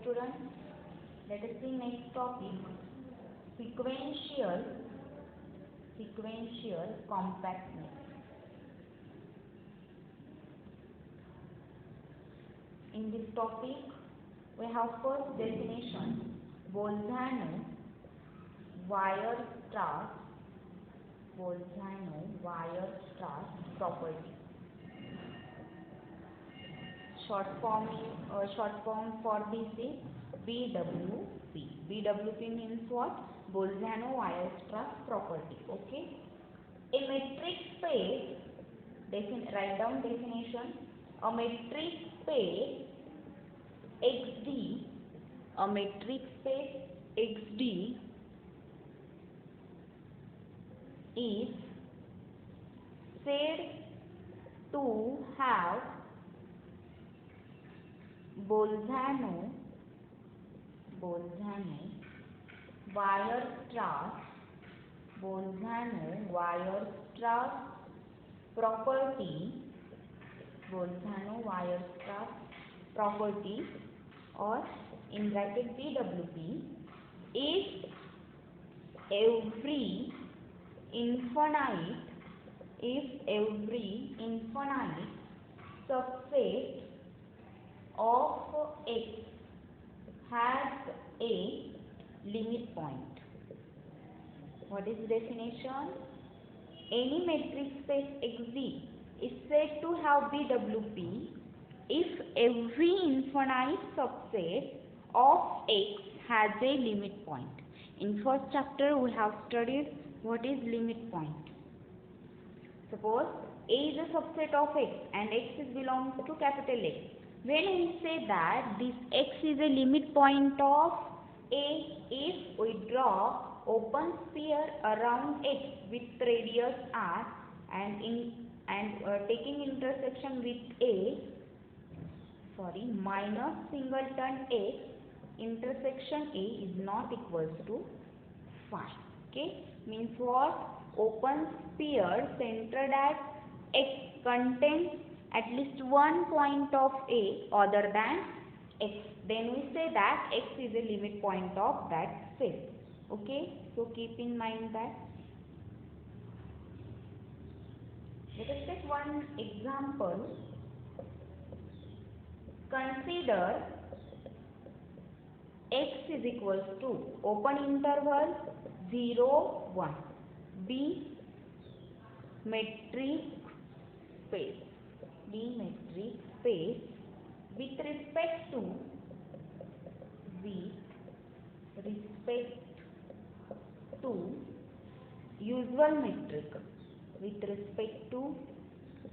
students, let us see next topic, sequential compactness. In this topic, we have first definition, Bolzano-Weierstrass property. Short form for this is BWP. BWP means what? Bolzano-Weierstrass property. Okay. A metric space, write down definition. A metric space XD is said to have Bolzano-Weierstrass property, or in bracket BWP, if every infinite subset of X has a limit point. What is the definition? Any metric space XD is said to have BWP if every infinite subset of X has a limit point. In first chapter we have studied what is limit point. Suppose A is a subset of X and X belongs to capital X. When we say that this X is a limit point of A, if we draw open sphere around X with radius R and taking intersection with minus singleton X, intersection A is not equals to phi. Okay, means what? Open sphere centered at X contains at least one point of A other than X. Then we say that X is a limit point of that space. Okay, so keep in mind that. Let us take one example. Consider X is equals to open interval 0, 1. B metric space with respect to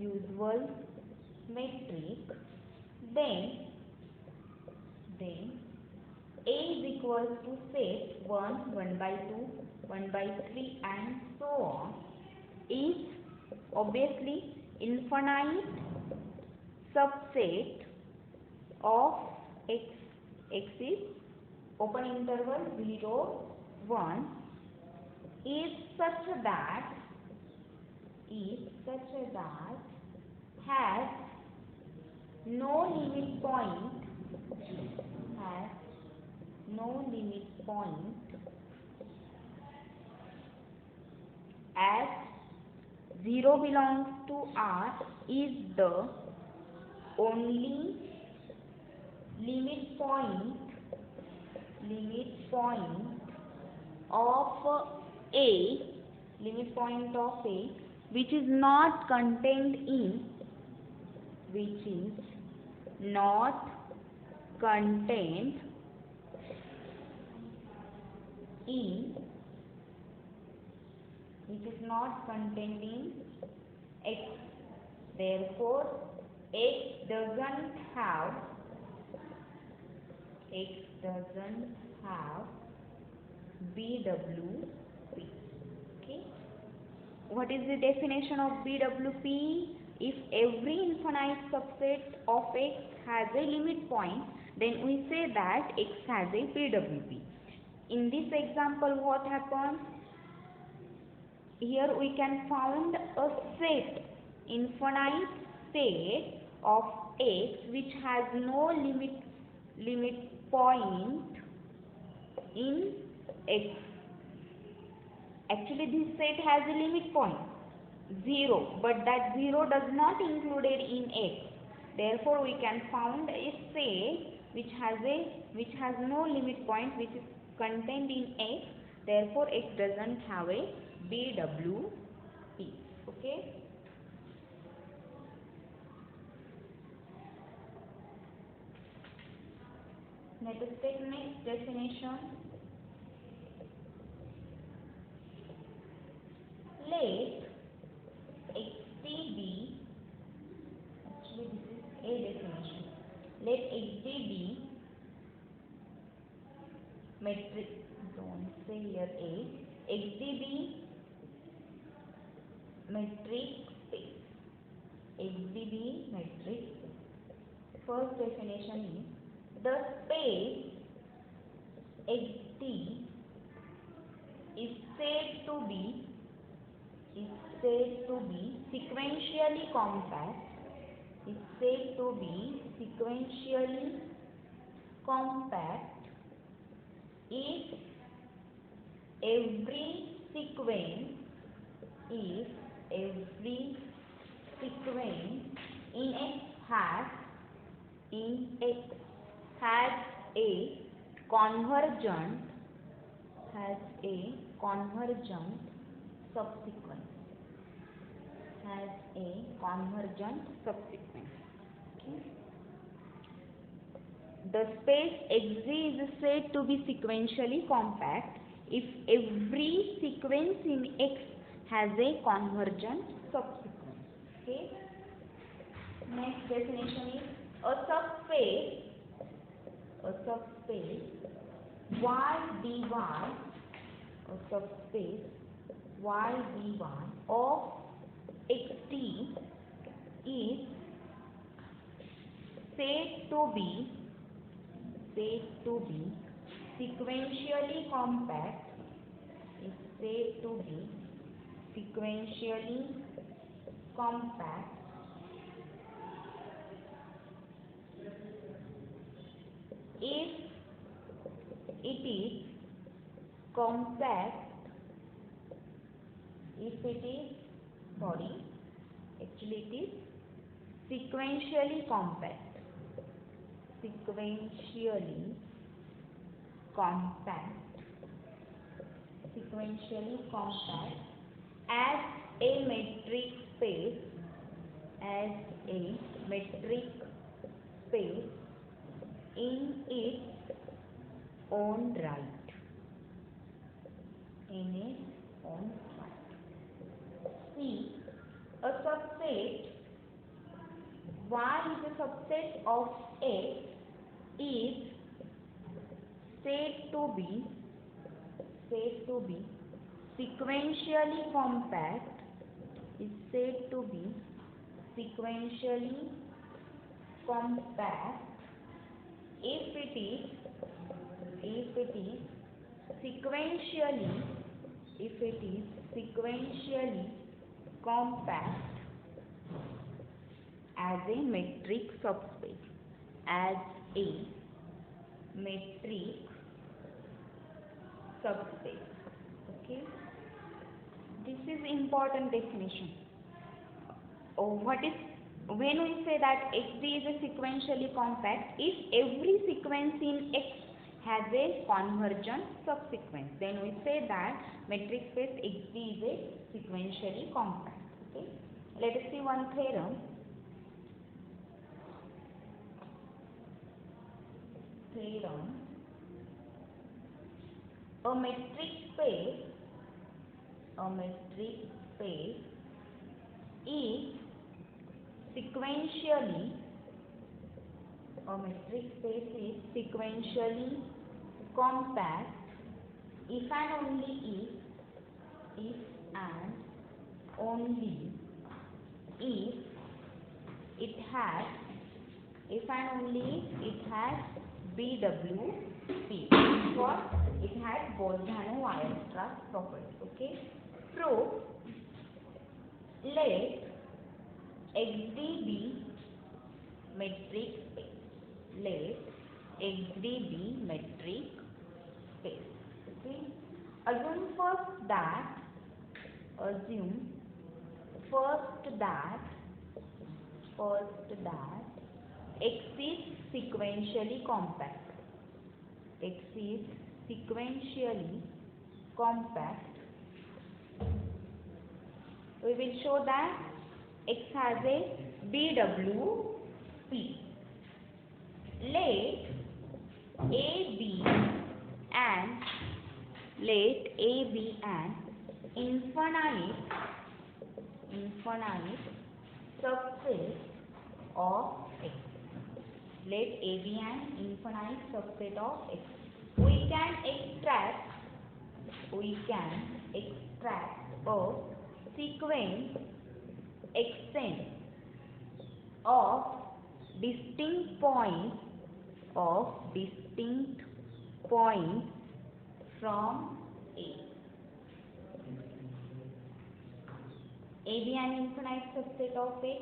usual metric, then A is equals to say 1, 1 by 2, 1 by 3 and so on, is obviously infinite subset of X. X is open interval 0, 1 is such that has no limit point as 0 belongs to R, is the only limit point of A which is not contained in X. Therefore, X doesn't have BWP. Okay. What is the definition of BWP? If every infinite subset of X has a limit point, then we say that X has a BWP. In this example, what happens? Here we can found a set, infinite set of X which has no limit point in X. Actually, this set has a limit point 0, but that 0 does not included in X. Therefore, we can found a set which has no limit point, which is contained in X. Therefore, X doesn't have a BWP. Okay. Let us take next definition. Let XT be, actually this is a definition. Let XT be metric, don't say here A, XT be metric space. XT be metric space. First definition is the space XT is said to be sequentially compact. Is said to be sequentially compact if every sequence in X has a convergent subsequence. Okay. The space Xg is said to be sequentially compact if every sequence in X has a convergent subsequence. Okay. Next definition is a subspace YDY of XT is said to be sequentially compact. Is said to be sequentially compact if it is sequentially compact as a metric space in its own right. See, a subset Y is a subset of X is said to be sequentially compact. Is said to be sequentially compact if it is sequentially compact as a metric subspace. Okay. This is important definition. When we say that XD is a sequentially compact if every sequence in X has a convergent subsequence, then we say that metric space XD is a sequentially compact. Okay. Let us see one theorem. A metric space is sequentially compact if and only if it has BWP, because it has Bolzano-Weierstrass property. Okay. Proof: let XD be metric space. Let XDB metric space. Okay. Assume first that X is sequentially compact. X is sequentially compact. We will show that X has a BWP. Let A be an infinite subset of X. Let A be an infinite subset of X. We can extract a sequence Xn of distinct points from A. A be an infinite subset of X.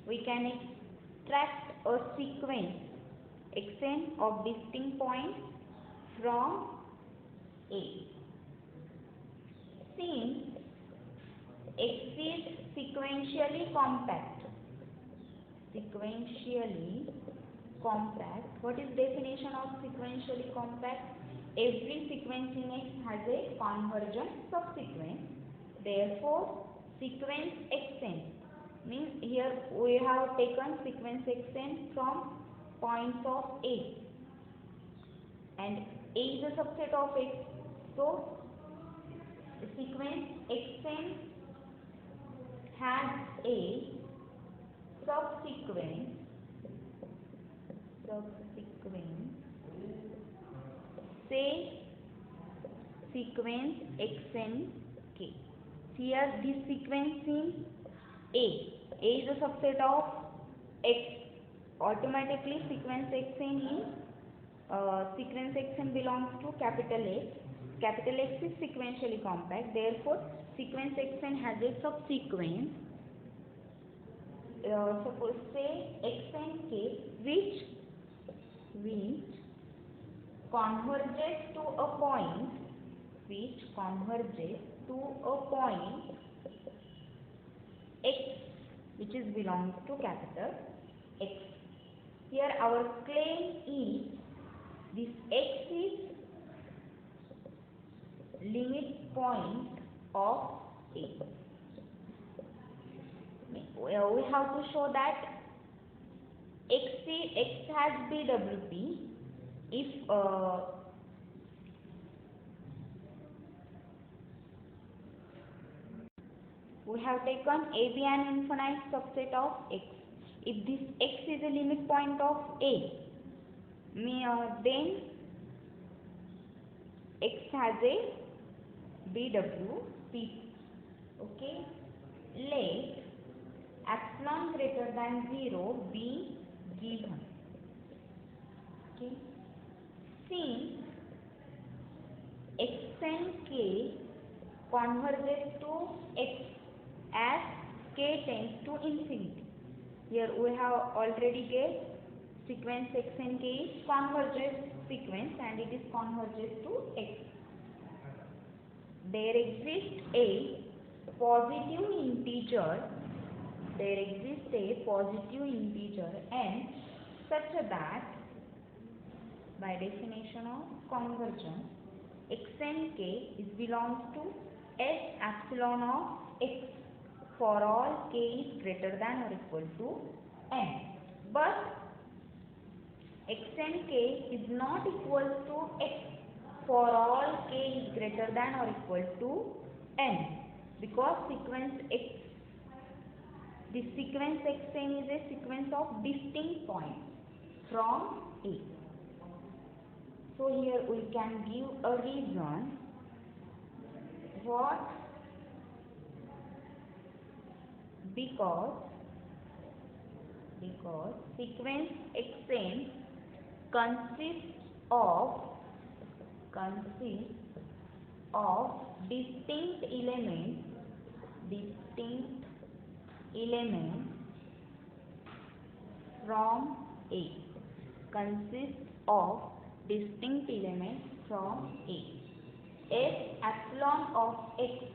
We can extract a sequence Xn of distinct points from A. Since X is sequentially compact. What is definition of sequentially compact? Every sequence in X has a convergent subsequence. Therefore, sequence Xn means here we have taken sequence Xn from points of A, and A is a subset of X. So, sequence Xn has a subsequence say sequence Xnk. Here this sequence in A is a subset of X. Automatically sequence Xn belongs to capital X. Capital X is sequentially compact. Therefore, sequence Xn has a subsequence. Suppose say Xnk which converges to a point X, which is belongs to capital X. Here our claim is this X is limit point of A. We have to show that X has BWP if we have taken A be an infinite subset of X. If this X is a limit point of A, then X has a BWP. Okay. Let epsilon greater than 0 be given. Okay. Since Xnk converges to X as k tends to infinity. Here we have already get sequence Xnk is convergent sequence and it is converges to X. There exists a positive integer n such that by definition of convergence Xnk is belongs to S epsilon of X for all k is greater than or equal to n. But Xnk is not equal to X for all k is greater than or equal to n, because this sequence Xn is a sequence of distinct points from A. So here we can give a reason what, because sequence Xn consists of distinct elements from A. Consists of distinct elements from A. If epsilon of X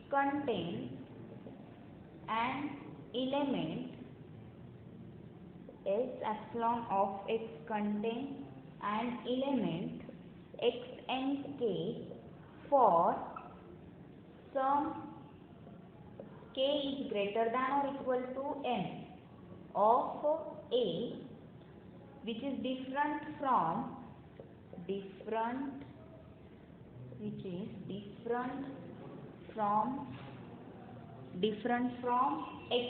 contains an element, if epsilon of X contains an element X and K for some K is greater than or equal to N of A, which is different from X.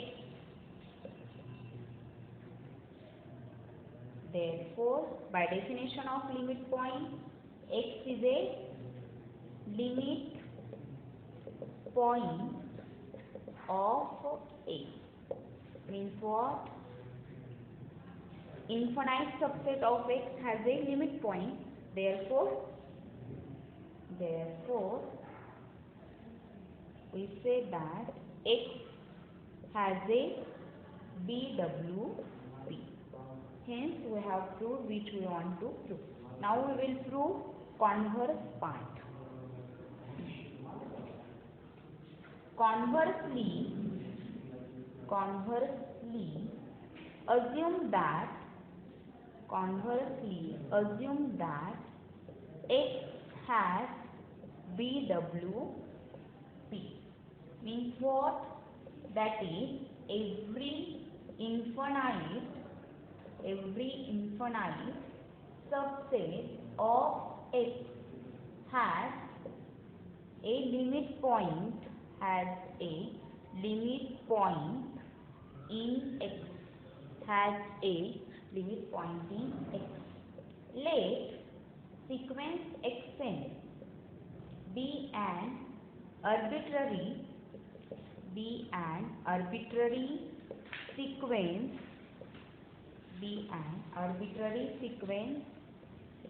Therefore, by definition of limit point, X is a limit point of A. Means what? Infinite subset of X has a limit point. Therefore, we say that X has a BWP. Hence, we have proved which we want to prove. Now we will prove converse part. Conversely, assume that X has BWP. Means what? That is, every infinite subset of X has a limit point in X. Let sequence Xn be an arbitrary sequence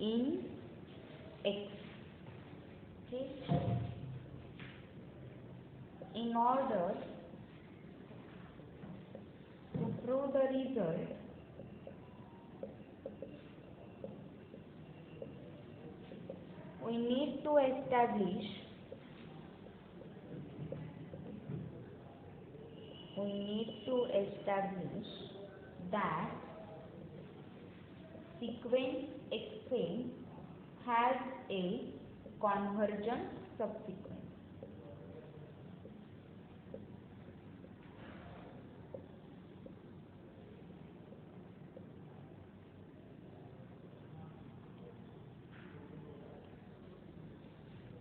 in X. Okay. In order to prove the result, we need to establish that sequence Xn has a convergent subsequence.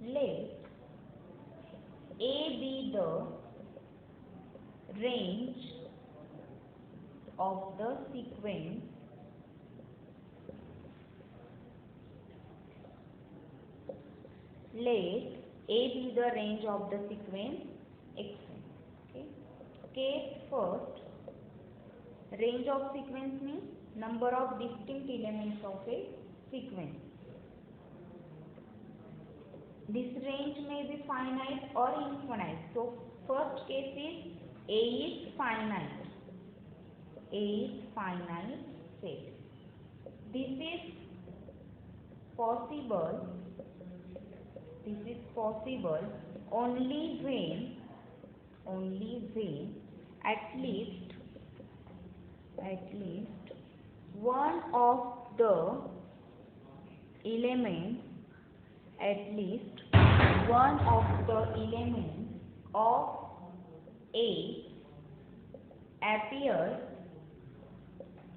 Let A be the range of the sequence Xn. Okay. Case first. Range of sequence means number of distinct elements of a sequence. This range may be finite or infinite. So, first case is A is finite. Set. This is possible only when at least one of the elements of A appears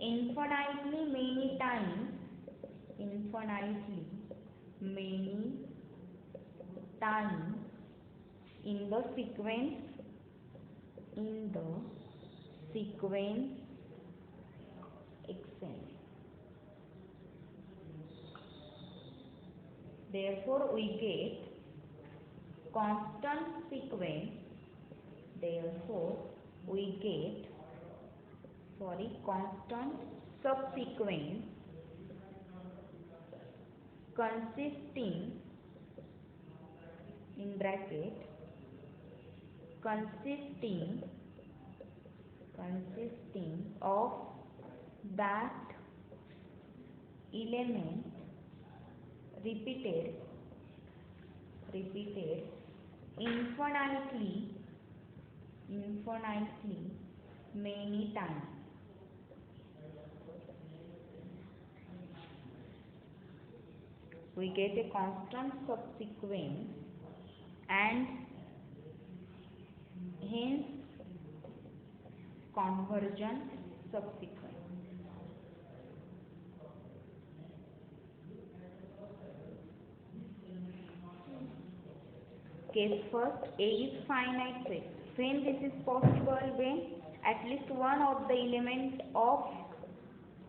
infinitely many times in the sequence Xn. Therefore, we get constant subsequence consisting of that element repeated infinitely many times. We get a constant subsequence and hence convergent subsequence. Case first, A is finite set. When this is possible, when at least one of the element of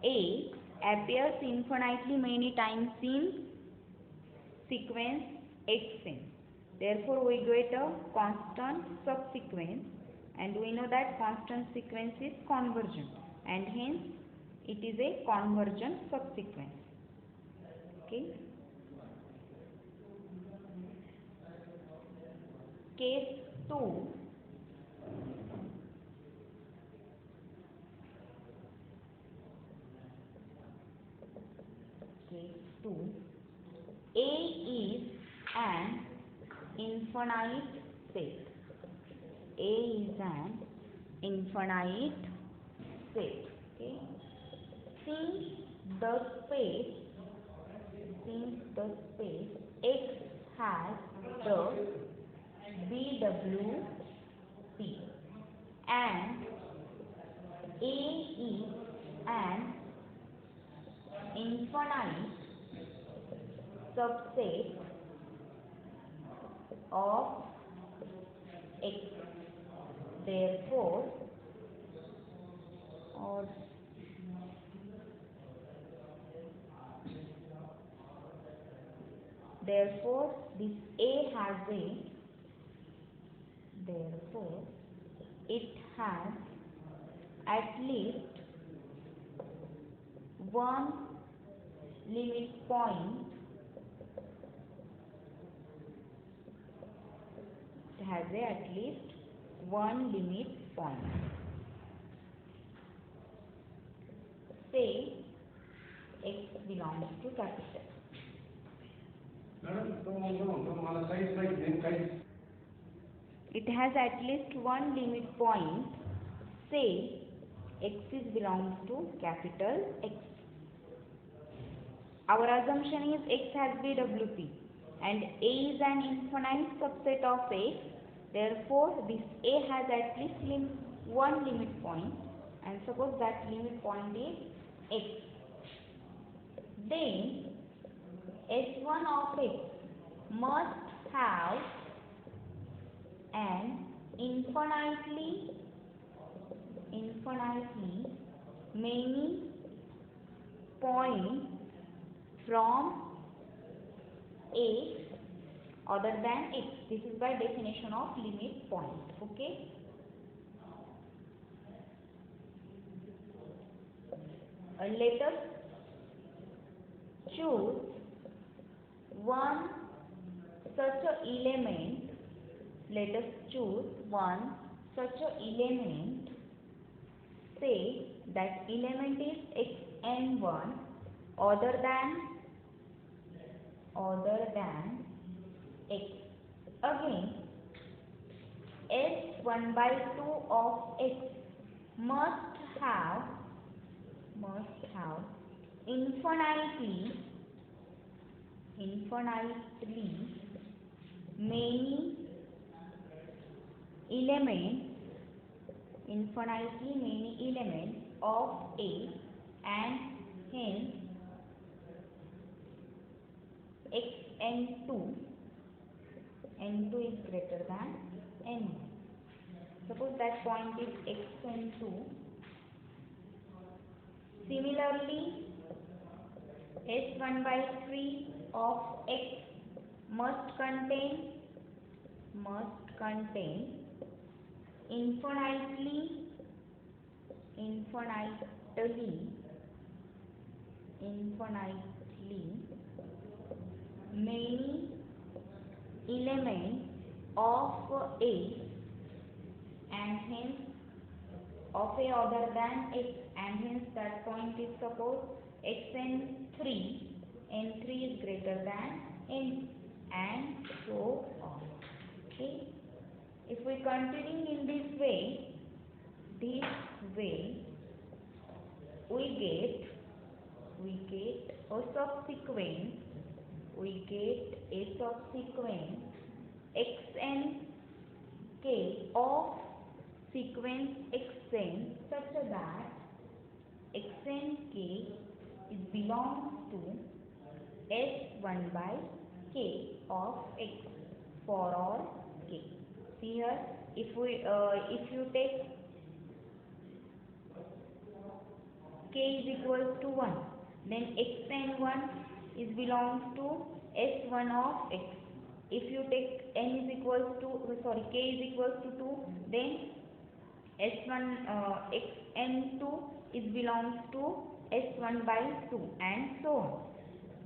A appears infinitely many times in sequence Xn. Therefore, we get a constant subsequence, and we know that constant sequence is convergent, and hence it is a convergent subsequence. Okay. Case 2. Case 2. A is an infinite set. A is an infinite set. Okay. Since the space X has the BWP and A is an infinite subset of X. Therefore, this A has it has at least one limit point. It has at least one limit point. Say X belongs to capital. It has at least one limit point. Say X belongs to capital X. Our assumption is X has BWP and A is an infinite subset of X. Therefore, this A has at least one limit point, and suppose that limit point is X. Then S1 of X must have an infinitely many points from X other than X. This is by definition of limit point. Okay. Let us choose one such a element. Let us choose one such a element. Say that element is xn1 other than x. Again, s1 by 2 of x must have infinitely many elements of A, and hence xn2 is greater than n1. Suppose that point is xn2. Similarly, s1 by 3 of x must contain infinitely many elements of A, and hence of A other than x, and hence that point is suppose xn3, n3 is greater than n, and so on. Okay. If we continue in this way, we get a subsequent xn k of sequence xn such that xn k is belongs to S1 by k of x for all k. See here, if you take k is equals to 1, then xn1 is belongs to S1 of x. If you take n is equals to k is equals to 2, then xn2 is belongs to S1 by 2, and so on.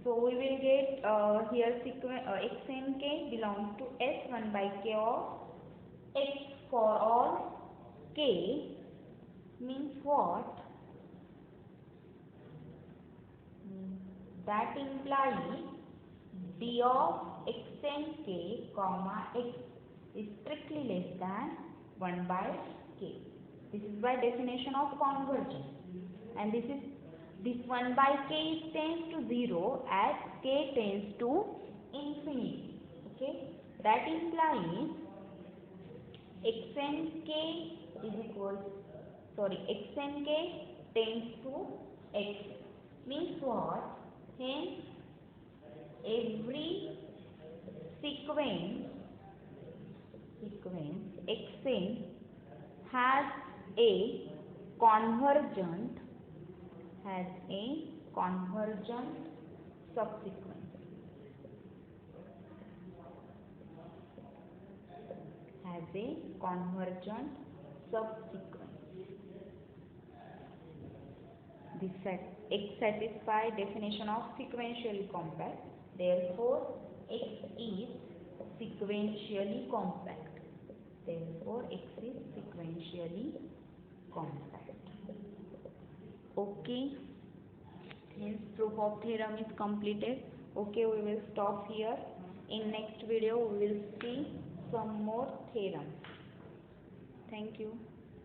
So we will get here xnk belongs to S1 by k of x for all k. Means what? That implies d of xnk comma x is strictly less than 1 by k. This is by definition of convergence, and this 1 by k tends to 0 as k tends to infinity. Okay, that implies xnk tends to x. Means what? Hence every sequence xn has a convergent subsequence. This x satisfies definition of sequentially compact. Therefore, x is sequentially compact. Okay. Hence, proof of theorem is completed. Okay, we will stop here. In next video, we will see some more theorems. Thank you.